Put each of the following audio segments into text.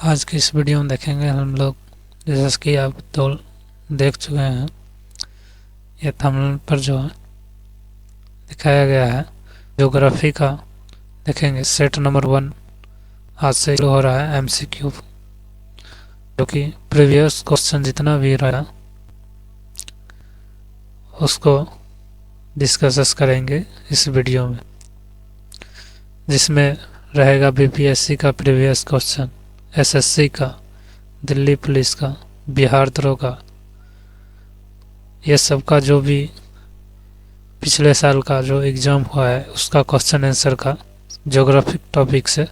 आज की इस वीडियो में देखेंगे हम लोग, जैसा कि आप तो देख चुके हैं, ये थंबनेल पर जो है दिखाया गया है ज्योग्राफी का। देखेंगे सेट नंबर 1 आज से शुरू हो रहा है एमसीक्यू, जो कि प्रीवियस क्वेश्चन जितना भी रहा उसको डिस्कस करेंगे इस वीडियो में, जिसमें रहेगा बीपीएससी का प्रीवियस क्वेश्चन, एसएससी का, दिल्ली पुलिस का, बिहार दरोगा, ये सब का जो भी पिछले साल का जो एग्ज़ाम हुआ है उसका क्वेश्चन आंसर का ज्योग्राफिक टॉपिक से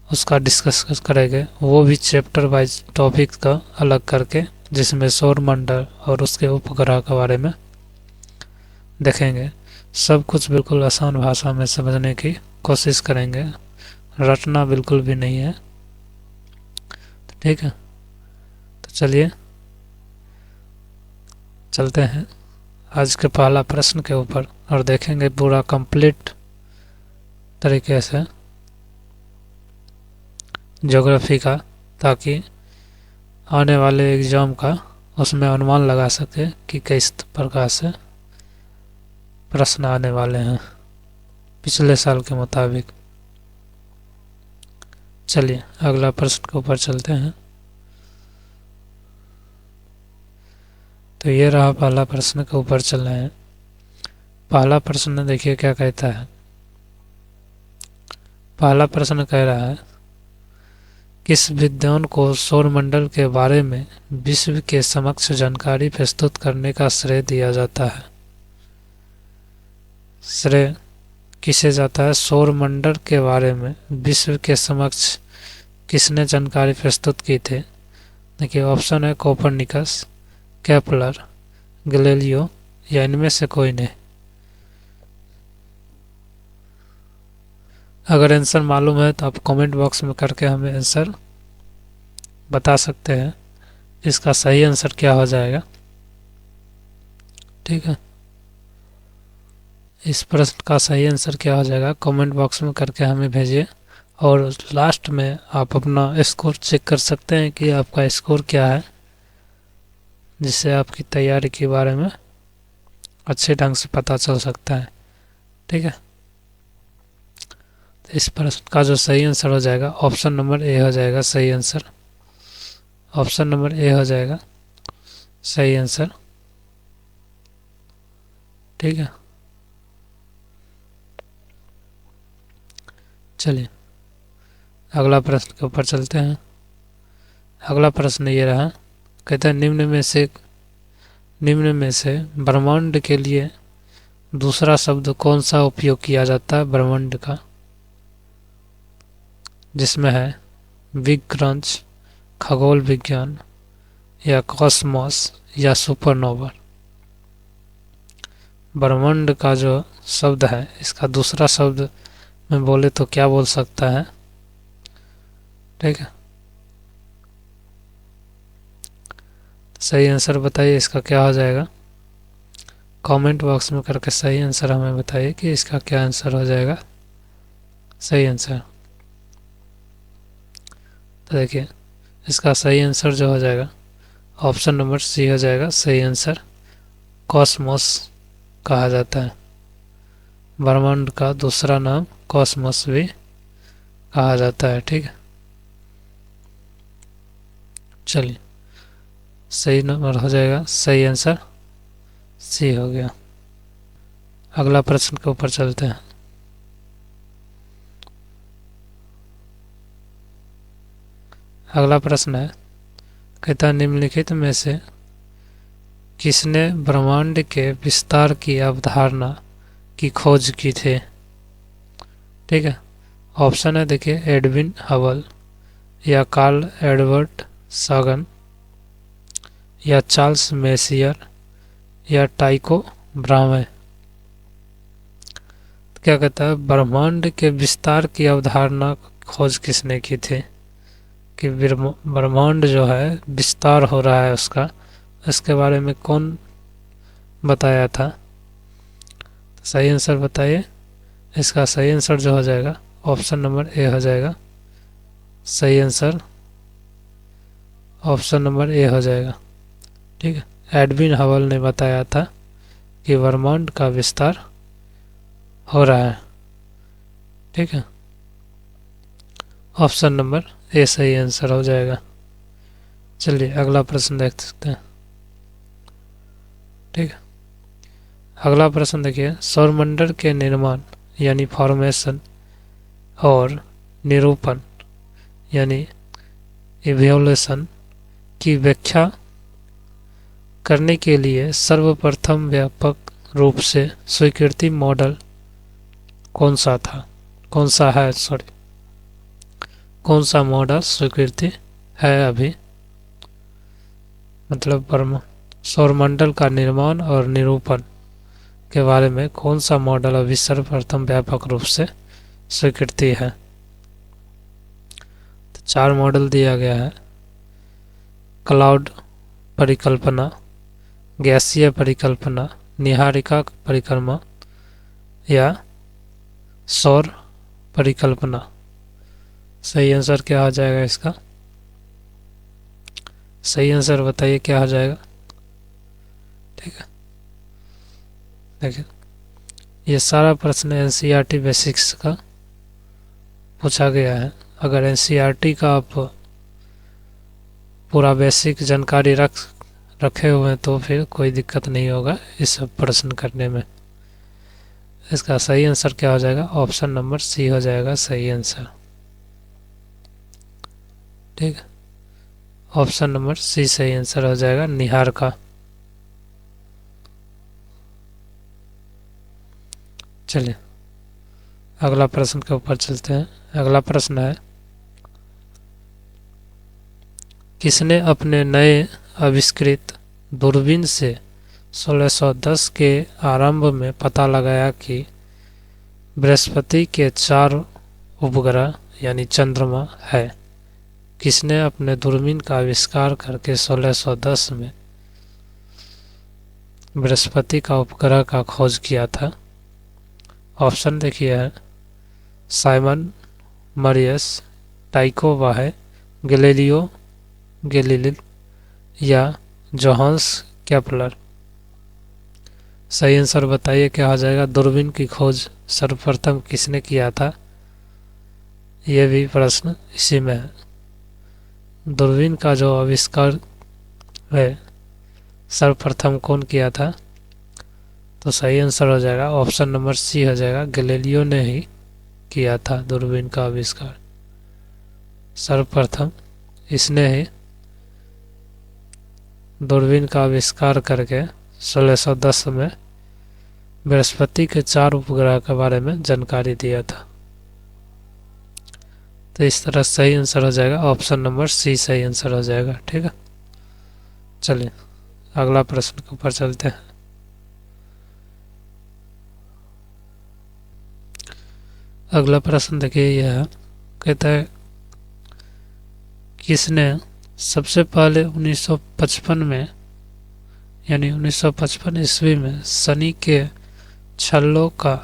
उसका डिस्कस करेंगे। वो भी चैप्टर वाइज टॉपिक का अलग करके, जिसमें सौरमंडल और उसके उपग्रह के बारे में देखेंगे। सब कुछ बिल्कुल आसान भाषा में समझने की कोशिश करेंगे, रटना बिल्कुल भी नहीं है, ठीक है। तो चलिए चलते हैं आज के पहला प्रश्न के ऊपर और देखेंगे पूरा कंप्लीट तरीके से ज्योग्राफी का, ताकि आने वाले एग्ज़ाम का उसमें अनुमान लगा सके कि किस प्रकार से प्रश्न आने वाले हैं पिछले साल के मुताबिक। चलिए अगला प्रश्न के ऊपर चलते हैं। तो ये रहा पहला प्रश्न के ऊपर चल रहे हैं। पहला प्रश्न देखिए क्या कहता है। पहला प्रश्न कह रहा है, किस विद्वान को सौरमंडल के बारे में विश्व के समक्ष जानकारी प्रस्तुत करने का श्रेय दिया जाता है? श्रेय किसे जाता है? सौरमंडल के बारे में विश्व के समक्ष किसने जानकारी प्रस्तुत की थी? देखिए ऑप्शन है कोपरनिकस, केपलर, गैलीलियो या इनमें से कोई नहीं। अगर आंसर मालूम है तो आप कमेंट बॉक्स में करके हमें आंसर बता सकते हैं, इसका सही आंसर क्या हो जाएगा, ठीक है। इस प्रश्न का सही आंसर क्या हो जाएगा कमेंट बॉक्स में करके हमें भेजिए, और लास्ट में आप अपना स्कोर चेक कर सकते हैं कि आपका स्कोर क्या है, जिससे आपकी तैयारी के बारे में अच्छे ढंग से पता चल सकता है, ठीक है। तो इस प्रश्न का जो सही आंसर हो जाएगा ऑप्शन नंबर ए हो जाएगा सही आंसर। ऑप्शन नंबर ए हो जाएगा सही आंसर, ठीक है। चलिए अगला प्रश्न के ऊपर चलते हैं। अगला प्रश्न ये रहा, कहता है निम्न में से ब्रह्मांड के लिए दूसरा शब्द कौन सा उपयोग किया जाता है ब्रह्मांड का, जिसमें है बिग क्रंच, खगोल विज्ञान या कॉस्मोस या सुपरनोवा। ब्रह्मांड का जो शब्द है इसका दूसरा शब्द में बोले तो क्या बोल सकता है, ठीक है। सही आंसर बताइए इसका क्या हो जाएगा, कमेंट बॉक्स में करके सही आंसर हमें बताइए कि इसका क्या आंसर हो जाएगा सही आंसर। तो देखिए इसका सही आंसर जो हो जाएगा ऑप्शन नंबर सी हो जाएगा सही आंसर, कॉस्मोस कहा जाता है। ब्रह्मांड का दूसरा नाम कॉस्मोस भी कहा जाता है, ठीक है। चलिए सही नंबर हो जाएगा सही आंसर सी हो गया। अगला प्रश्न के ऊपर चलते हैं। अगला प्रश्न है, कहता निम्नलिखित में से किसने ब्रह्मांड के विस्तार की अवधारणा की खोज की थी, ठीक है। ऑप्शन है देखिए एडविन हबल या कार्ल एडवर्ड सागन या चार्ल्स मेसियर या टाइको ब्राह्मे। क्या कहता है ब्रह्मांड के विस्तार की अवधारणा खोज किसने की थी, कि ब्रह्मांड जो है विस्तार हो रहा है उसका, इसके बारे में कौन बताया था। तो सही आंसर बताइए, इसका सही आंसर जो हो जाएगा ऑप्शन नंबर ए हो जाएगा सही आंसर, ऑप्शन नंबर ए हो जाएगा। ठीक है, एडविन हवल ने बताया था कि ब्रह्मांड का विस्तार हो रहा है। ठीक है, ऑप्शन नंबर ए सही आंसर हो जाएगा। चलिए अगला प्रश्न देख सकते हैं। ठीक है, अगला प्रश्न देखिए, सौरमंडल के निर्माण यानी फॉर्मेशन और निरूपण यानी इवोल्यूशन की व्याख्या करने के लिए सर्वप्रथम व्यापक रूप से स्वीकृति मॉडल कौन सा था, कौन सा है, सॉरी, कौन सा मॉडल स्वीकृति है अभी, मतलब सौरमंडल का निर्माण और निरूपण के बारे में कौन सा मॉडल अभी सर्वप्रथम व्यापक रूप से स्वीकृति है। तो 4 मॉडल दिया गया है, क्लाउड परिकल्पना, गैसीय परिकल्पना, निहारिका परिक्रमा या सौर परिकल्पना। सही आंसर क्या आ जाएगा इसका, सही आंसर बताइए क्या हो जाएगा। ठीक है, देखिए ये सारा प्रश्न एनसीईआरटी बेसिक्स का पूछा गया है। अगर एनसीईआरटी का आप पूरा बेसिक जानकारी रखे हुए हैं तो फिर कोई दिक्कत नहीं होगा इस सब प्रश्न करने में। इसका सही आंसर क्या हो जाएगा, ऑप्शन नंबर सी हो जाएगा सही आंसर। ठीक है, ऑप्शन नंबर सी सही आंसर हो जाएगा, निहारिका। चलिए अगला प्रश्न के ऊपर चलते हैं। अगला प्रश्न है, किसने अपने नए आविष्कृत दूरबीन से 1610 के आरंभ में पता लगाया कि बृहस्पति के 4 उपग्रह यानी चंद्रमा है। किसने अपने दूरबीन का आविष्कार करके 1610 में बृहस्पति का उपग्रह का खोज किया था। ऑप्शन देखिए है, साइमन मरियस, टाइको बाहे, गैलीलियो गैलीली या जोहान्स केपलर। सही आंसर बताइए क्या हो जाएगा, दूरबीन की खोज सर्वप्रथम किसने किया था, यह भी प्रश्न इसी में है। दूरबीन का जो आविष्कार है सर्वप्रथम कौन किया था, तो सही आंसर हो जाएगा ऑप्शन नंबर सी हो जाएगा, गैलीलियो ने ही किया था दूरबीन का आविष्कार। सर्वप्रथम इसने ही दूरबीन का आविष्कार करके 1610 में बृहस्पति के 4 उपग्रह के बारे में जानकारी दिया था। तो इस तरह सही आंसर हो जाएगा ऑप्शन नंबर सी सही आंसर हो जाएगा। ठीक है, चलिए अगला प्रश्न के ऊपर चलते हैं। अगला प्रश्न देखिए यह है, कहता है किसने सबसे पहले 1955 में यानी 1955 ईस्वी में शनि के छल्लों का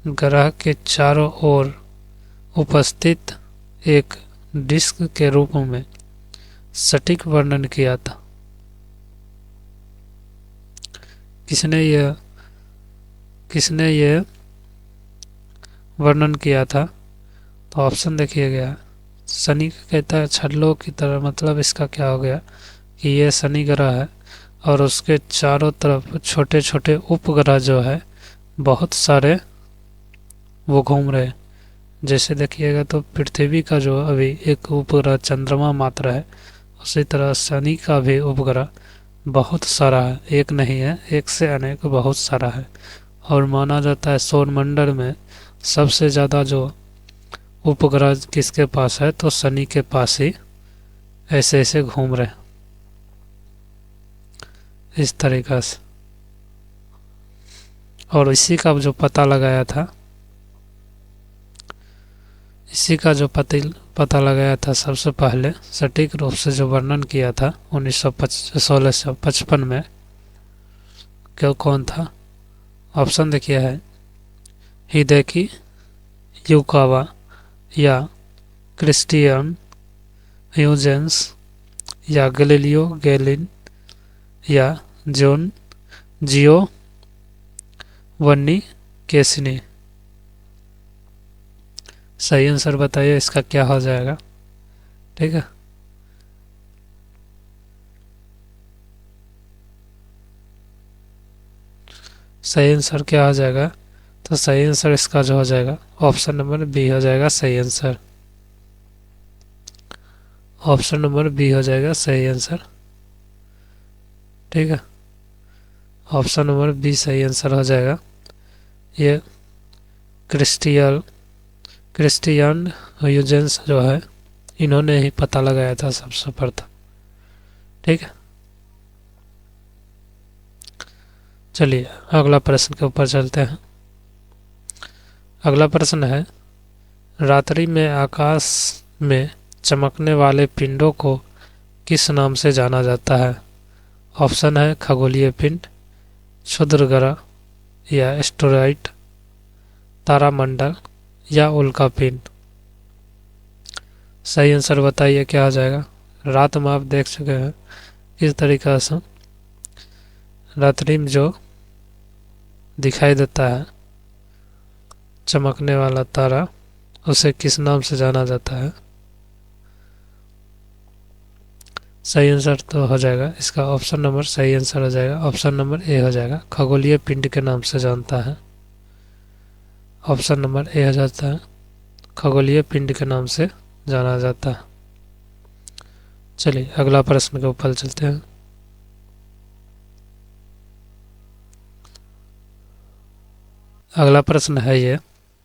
ग्रह के चारों ओर उपस्थित एक डिस्क के रूप में सटीक वर्णन किया था। किसने यह वर्णन किया था, तो ऑप्शन देखिए गया, शनि कहता है छल्लों की तरह, मतलब इसका क्या हो गया कि यह शनि ग्रह है और उसके चारों तरफ छोटे छोटे उपग्रह जो है बहुत सारे वो घूम रहे हैं। जैसे देखिएगा तो पृथ्वी का जो अभी एक उपग्रह चंद्रमा मात्र है, उसी तरह शनि का भी उपग्रह बहुत सारा है, एक नहीं है, एक से अनेक बहुत सारा है। और माना जाता है सौरमंडल में सबसे ज़्यादा जो उपग्रह किसके पास है, तो शनि के पास ही ऐसे ऐसे घूम रहे इस तरीक़ा से। और इसी का जो पता लगाया था, इसी का जो पता लगाया था सबसे पहले सटीक रूप से जो वर्णन किया था 1655 में, क्यों कौन था। ऑप्शन देखिए है, हिदेकी युकावा या क्रिस्टियन ह्यूजेंस या गैलीलियो गैलिन या जॉन जियो वन्नी कैसिनी। सही आंसर बताइए इसका क्या हो जाएगा। ठीक है, सही आंसर क्या हो जाएगा? तो सही आंसर इसका जो हो जाएगा ऑप्शन नंबर बी हो जाएगा सही आंसर। ऑप्शन नंबर बी हो जाएगा सही आंसर। ठीक है, ऑप्शन नंबर बी सही आंसर हो जाएगा। ये क्रिस्टियन ह्यूजेंस जो है इन्होंने ही पता लगाया था सबसे प्रथम। ठीक है, चलिए अगला प्रश्न के ऊपर चलते हैं। अगला प्रश्न है, रात्रि में आकाश में चमकने वाले पिंडों को किस नाम से जाना जाता है? ऑप्शन है खगोलीय पिंड, क्षुद्र ग्रह या एस्टेरॉइड, तारामंडल या उल्का पिंड। सही आंसर बताइए क्या आ जाएगा। रात में आप देख चुके हैं किस तरीका से रात्रि में जो दिखाई देता है चमकने वाला तारा, उसे किस नाम से जाना जाता है? सही आंसर तो हो जाएगा इसका ऑप्शन नंबर सही आंसर हो जाएगा, ऑप्शन नंबर ए हो जाएगा, खगोलीय पिंड के नाम से जानता है। ऑप्शन नंबर ए हो जाता है, खगोलीय पिंड के नाम से जाना जाता है। चलिए अगला प्रश्न के ऊपर चलते हैं। अगला प्रश्न है ये,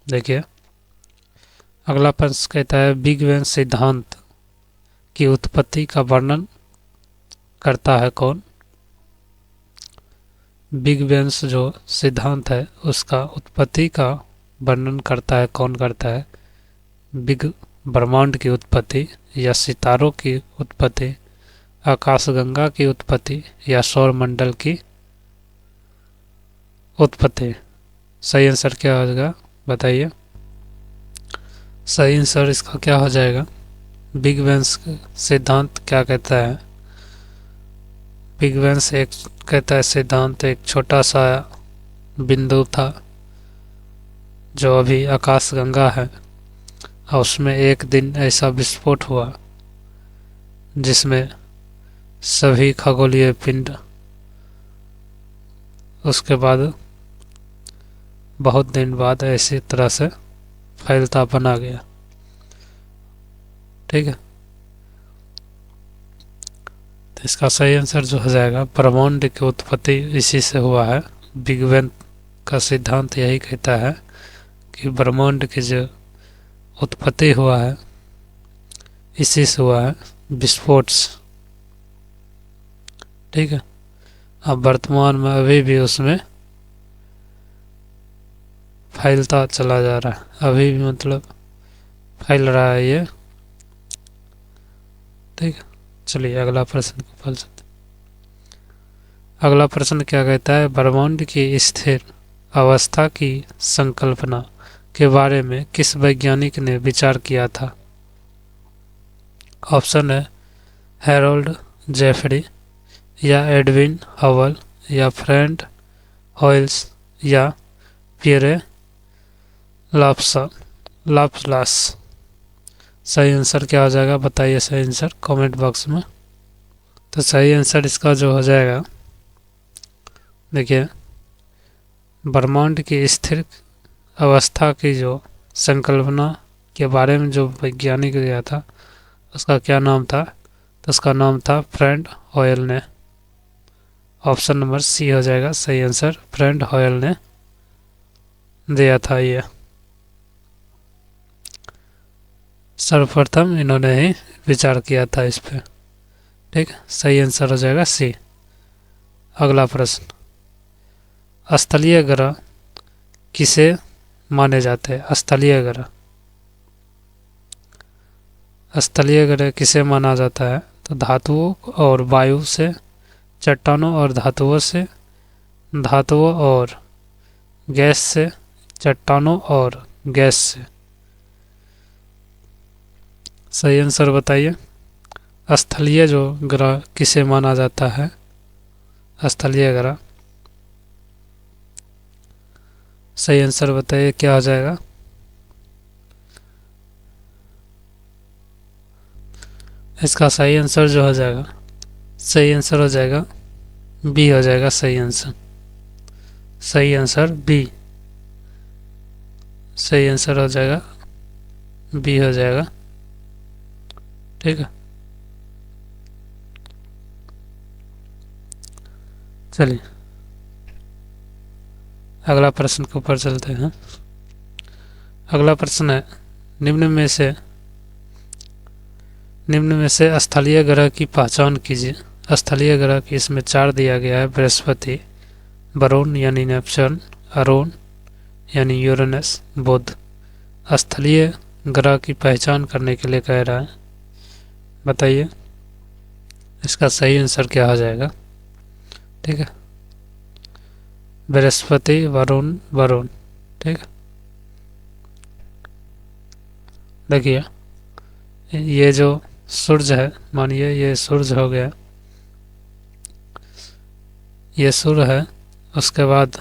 देखिए अगला प्रश्न कहता है बिग बैंग सिद्धांत की उत्पत्ति का वर्णन करता है कौन? बिग बैंग जो सिद्धांत है उसका उत्पत्ति का वर्णन करता है कौन करता है? बिग ब्रह्मांड की उत्पत्ति या सितारों की उत्पत्ति, आकाशगंगा की उत्पत्ति या सौर मंडल की उत्पत्ति। सही आंसर क्या हो जाएगा बताइए। सही आंसर इसका क्या हो जाएगा? बिग बैंग सिद्धांत क्या कहता है? बिग बैंग एक कहता है सिद्धांत एक छोटा सा बिंदु था जो अभी आकाशगंगा है और उसमें एक दिन ऐसा विस्फोट हुआ जिसमें सभी खगोलीय पिंड उसके बाद बहुत दिन बाद ऐसी तरह से फैलता बना गया। ठीक है, तो इसका सही आंसर जो हो जाएगा ब्रह्मांड की उत्पत्ति इसी से हुआ है। बिग बैंग का सिद्धांत यही कहता है कि ब्रह्मांड की जो उत्पत्ति हुआ है इसी से हुआ है विस्फोट। ठीक है, अब वर्तमान में अभी भी उसमें फैलता चला जा रहा है, अभी भी मतलब फैल रहा है ये। ठीक है, चलिए अगला प्रश्न को फल सकते। अगला प्रश्न क्या कहता है ब्रह्मांड की स्थिर अवस्था की संकल्पना के बारे में किस वैज्ञानिक ने विचार किया था? ऑप्शन है हैरोल्ड जेफरी या एडविन हबल या फ्रैंक हॉयल्स या पियरे लाप्लास। सही आंसर क्या हो जाएगा बताइए सही आंसर कमेंट बॉक्स में। तो सही आंसर इसका जो हो जाएगा, देखिए ब्रह्मांड की स्थिर अवस्था की जो संकल्पना के बारे में जो वैज्ञानिक दिया था उसका क्या नाम था? तो उसका नाम था फ्रैंक हॉयल ने। ऑप्शन नंबर सी हो जाएगा सही आंसर, फ्रैंक हॉयल ने दिया था ये। सर्वप्रथम इन्होंने ही विचार किया था इस पे। ठीक, सही आंसर हो जाएगा सी। अगला प्रश्न, स्थलीय ग्रह किसे माने जाते हैं? स्थलीय ग्रह, स्थलीय ग्रह किसे माना जाता है? तो धातुओं और वायु से, चट्टानों और धातुओं से, धातुओं और गैस से, चट्टानों और गैस से। सही आंसर बताइए। स्थलीय जो ग्रह किसे माना जाता है, स्थलीय ग्रह। सही आंसर बताइए क्या हो जाएगा। इसका सही आंसर जो हो जाएगा, सही आंसर हो जाएगा बी हो जाएगा सही आंसर। सही आंसर बी, सही आंसर हो जाएगा बी हो जाएगा। ठीक है, चलिए अगला प्रश्न के ऊपर चलते हैं। अगला प्रश्न है, निम्न में से स्थलीय ग्रह की पहचान कीजिए। स्थलीय ग्रह की इसमें 4 दिया गया है, बृहस्पति, वरुण यानी नेपच्यून, अरुण यानी यूरेनस, बुध। स्थलीय ग्रह की पहचान करने के लिए कह रहा है, बताइए इसका सही आंसर क्या हो जाएगा। ठीक है, बृहस्पति, वरुण। ठीक है, देखिए ये जो सूर्य है, मानिए ये सूर्य हो गया, ये सूर्य है, उसके बाद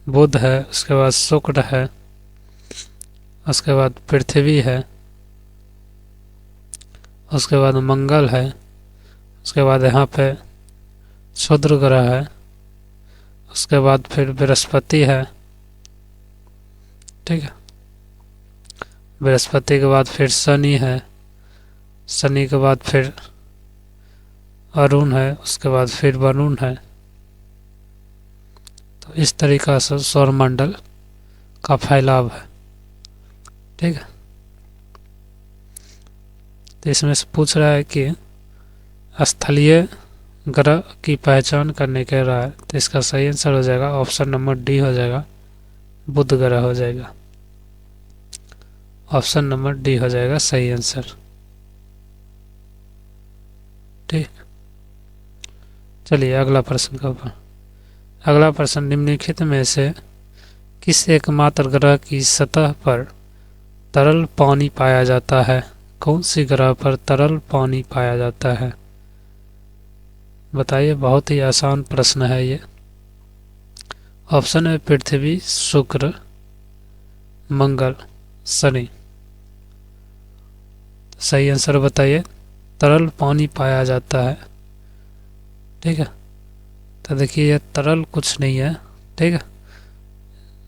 बुध है, उसके बाद शुक्र है, उसके बाद पृथ्वी है, उसके बाद मंगल है, उसके बाद यहाँ पे क्षुद्र ग्रह है, उसके बाद फिर बृहस्पति है। ठीक है, बृहस्पति के बाद फिर शनि है, शनि के बाद फिर अरुण है, उसके बाद फिर वरुण है। तो इस तरीका से सौरमंडल का फैलाव है। ठीक है, तो इसमें से पूछ रहा है कि स्थलीय ग्रह की पहचान करने कह रहा है, तो इसका सही आंसर हो जाएगा ऑप्शन नंबर डी हो जाएगा, बुध ग्रह हो जाएगा। ऑप्शन नंबर डी हो जाएगा सही आंसर। ठीक, चलिए अगला प्रश्न का ऊपर। अगला प्रश्न, निम्नलिखित में से किस एकमात्र ग्रह की सतह पर तरल पानी पाया जाता है। कौन सी ग्रह पर तरल पानी पाया जाता है, बताइए। बहुत ही आसान प्रश्न है ये। ऑप्शन है पृथ्वी, शुक्र, मंगल, शनि। सही आंसर बताइए। तरल पानी पाया जाता है। ठीक है, तो देखिए ये तरल कुछ नहीं है। ठीक है,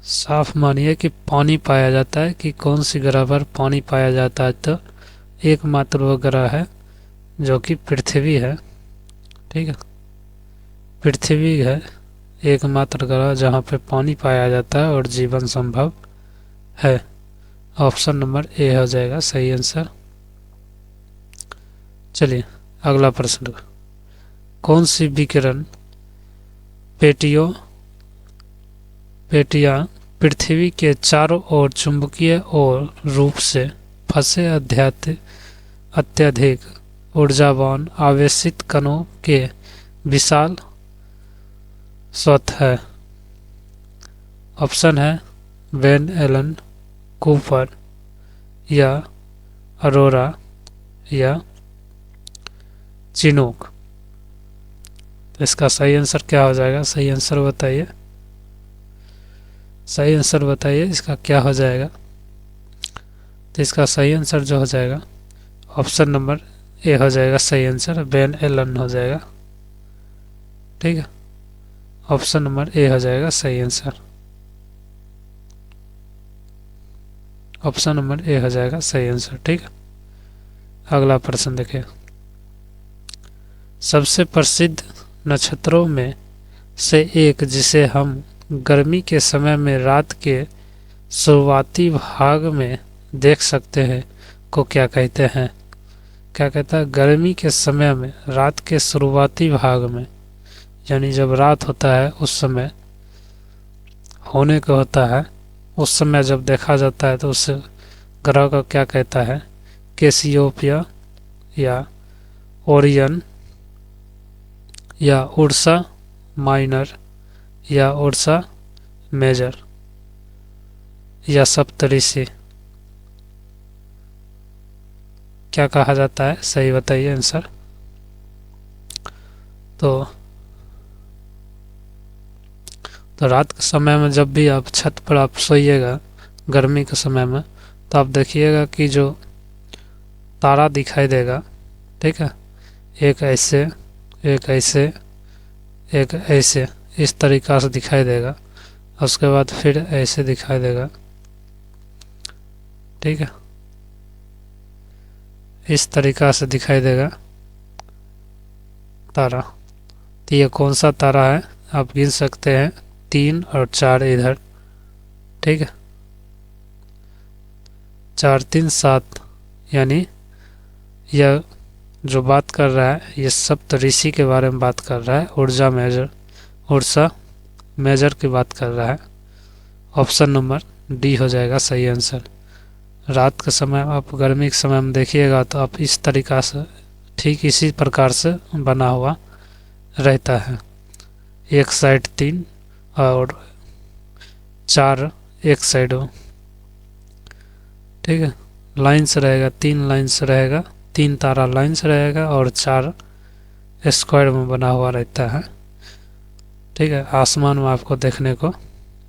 साफ मानिए कि पानी पाया जाता है कि कौन सी ग्रह पर पानी पाया जाता है, तो एकमात्र वो ग्रह है जो कि पृथ्वी है। ठीक है, पृथ्वी है एकमात्र ग्रह जहाँ पे पानी पाया जाता है और जीवन संभव है। ऑप्शन नंबर ए हो जाएगा सही आंसर। चलिए अगला प्रश्न, कौन सी विकिरण पेटियां पृथ्वी के चारों ओर चुंबकीय और रूप से फंसे अत्यधिक ऊर्जावान आवेशित कणों के विशाल स्वत है। ऑप्शन है वैन एलन, कूपर या अरोरा या चिनूक। इसका सही आंसर क्या हो जाएगा, सही आंसर बताइए। सही आंसर बताइए इसका क्या हो जाएगा। तो इसका सही आंसर जो हो जाएगा ऑप्शन नंबर ए हो जाएगा सही आंसर, वैन एलन हो जाएगा। ठीक है, ऑप्शन नंबर ए हो जाएगा सही आंसर। ऑप्शन नंबर ए हो जाएगा सही आंसर। ठीक है, अगला प्रश्न देखिए। सबसे प्रसिद्ध नक्षत्रों में से एक जिसे हम गर्मी के समय में रात के शुरुआती भाग में देख सकते हैं को क्या कहते हैं। क्या कहता है, गर्मी के समय में रात के शुरुआती भाग में, यानी जब रात होता है उस समय होने को होता है, उस समय जब देखा जाता है तो उस ग्रह को क्या कहता है, कैसियोपिया या ओरियन या उर्सा माइनर या उर्सा मेजर या सप्तऋषि, क्या कहा जाता है, सही बताइए आंसर। तो रात के समय में जब भी आप छत पर आप सोइएगा गर्मी के समय में, तो आप देखिएगा कि जो तारा दिखाई देगा, ठीक है, एक ऐसे, एक ऐसे, एक ऐसे, इस तरीक़ा से दिखाई देगा। उसके बाद फिर ऐसे दिखाई देगा, ठीक है, इस तरीक़ा से दिखाई देगा तारा। तो ये कौन सा तारा है आप गिन सकते हैं, 3 और 4 इधर, ठीक है, 4 3 7, यानी यह जो बात कर रहा है ये सप्तऋषि के बारे में बात कर रहा है, ऊर्जा मेजर की बात कर रहा है। ऑप्शन नंबर डी हो जाएगा सही आंसर। रात के समय आप गर्मी के समय में देखिएगा तो आप इस तरीक़ा से, ठीक इसी प्रकार से बना हुआ रहता है। एक साइड 3 और 4 एक साइड हो, ठीक है, लाइन से रहेगा, 3 लाइन से रहेगा, 3 तारा लाइन से रहेगा और 4 स्क्वायर में बना हुआ रहता है, ठीक है। आसमान में आपको देखने को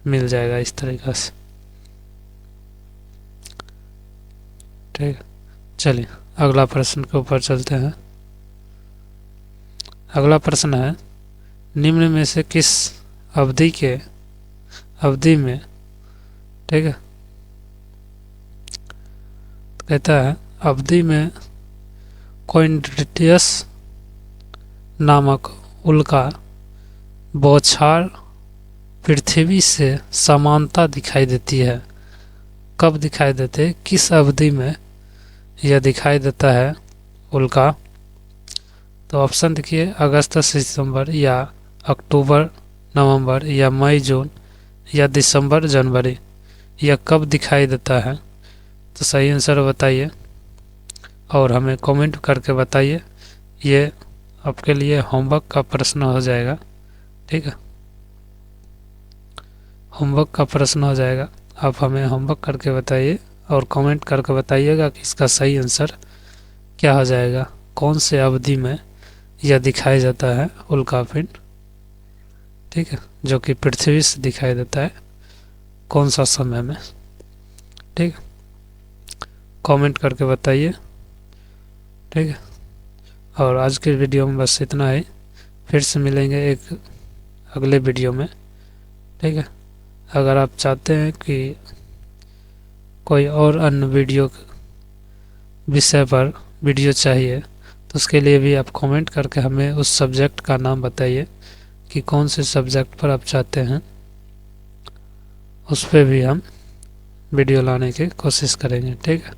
मिल जाएगा इस तरीक़ा से, ठीक है। चलिए अगला प्रश्न के ऊपर चलते हैं। अगला प्रश्न है, निम्न में से किस अवधि में, ठीक है, तो कहता है अवधि में क्वाड्रेटियस नामक उल्का बौछार पृथ्वी से समानता दिखाई देती है। कब दिखाई देते, किस अवधि में यह दिखाई देता है उल्का? तो ऑप्शन देखिए, अगस्त से सितंबर, या अक्टूबर नवंबर, या मई जून, या दिसंबर जनवरी। यह कब दिखाई देता है? तो सही आंसर बताइए और हमें कमेंट करके बताइए। ये आपके लिए होमवर्क का प्रश्न हो जाएगा, ठीक है, होमवर्क का प्रश्न हो जाएगा। आप हमें होमवर्क करके बताइए और कमेंट करके बताइएगा कि इसका सही आंसर क्या हो जाएगा, कौन से अवधि में यह दिखाई देता है उल्कापिंड, ठीक है, जो कि पृथ्वी से दिखाई देता है, कौन सा समय में, ठीक है, कमेंट करके बताइए, ठीक है। और आज के वीडियो में बस इतना ही, फिर से मिलेंगे एक अगले वीडियो में, ठीक है। अगर आप चाहते हैं कि कोई और अन्य वीडियो विषय पर वीडियो चाहिए तो उसके लिए भी आप कमेंट करके हमें उस सब्जेक्ट का नाम बताइए कि कौन से सब्जेक्ट पर आप चाहते हैं, उस पर भी हम वीडियो लाने की कोशिश करेंगे, ठीक है।